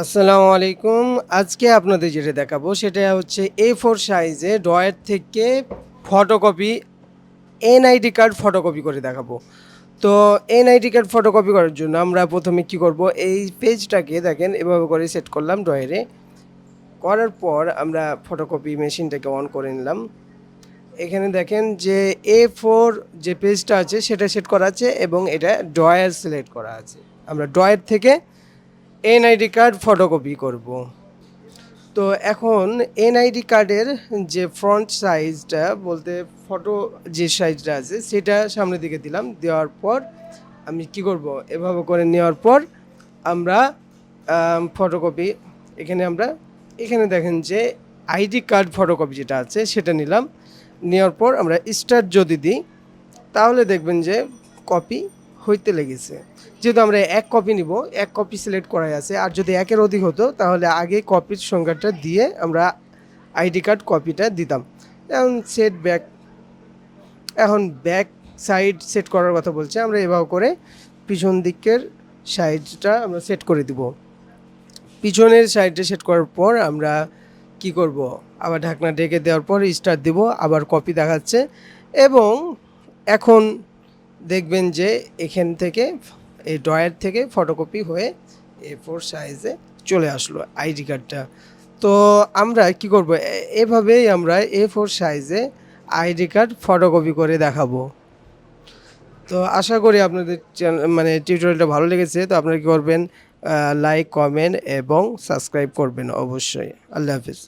আসসালামু আলাইকুম। আজকে আপনাদের যেটা দেখাবো সেটা হচ্ছে A4 সাইজে ড্রয়ার থেকে ফটোকপি এনআইডি কার্ড ফটোকপি করে দেখাবো। তো এনআইডি কার্ড ফটোকপি করার জন্য আমরা প্রথমে কি করব, এই পেজটাকে দেখেন এভাবে করে সেট করলাম ড্রয়ারে। করার পর আমরা ফটোকপি মেশিনটাকে অন করে নিলাম। এখানে দেখেন যে A4 যে পেজটা আছে সেটা সেট করা আছে এবং এটা ড্রয়ার সিলেক্ট করা আছে। আমরা ড্রয়ার থেকে এনআইডি কার্ড ফটোকপি করব। তো এখন এনআইডি কার্ডের যে ফ্রন্ট সাইজটা বলতে ফটো যে সাইজটা আছে সেটা সামনের দিকে দিলাম। দেওয়ার পর আমি কি করব, এভাবে করে নেওয়ার পর আমরা ফটোকপি এখানে দেখেন যে আইডি কার্ড ফটোকপি যেটা আছে সেটা নিলাম। নেওয়ার পর আমরা স্টার্ট যদি দিই তাহলে দেখবেন যে কপি হইতে লেগেছে। যেহেতু আমরা এক কপি নিব, এক কপি সিলেক্ট করাই আছে। আর যদি একের অধিক হতো তাহলে আগে কপির সংখ্যাটা দিয়ে আমরা আইডি কার্ড কপিটা দিতাম। এখন এখন ব্যাক সাইড সেট করার কথা বলছে। আমরা এভাবে করে পিছন দিকের সাইডটা আমরা সেট করে দিব। পিছনের সাইডে সেট করার পর আমরা কি করব, আবার ঢাকনা ঢেকে দেওয়ার পর স্টার্ট দিব, আবার কপি দেখাচ্ছে। এবং এখন দেখবেন যে এখান থেকে এই ড্রয়ার থেকে ফটোকপি হয়ে A4 সাইজে চলে আসলো আইডি কার্ডটা। তো আমরা কি করব, এভাবেই আমরা A4 সাইজে আইডি কার্ড ফটোকপি করে দেখাবো। তো আশা করি আপনাদের টিউটোরিয়ালটা ভালো লেগেছে। তো আপনারা কী করবেন, লাইক, কমেন্ট এবং সাবস্ক্রাইব করবেন অবশ্যই। আল্লাহ হাফিজ।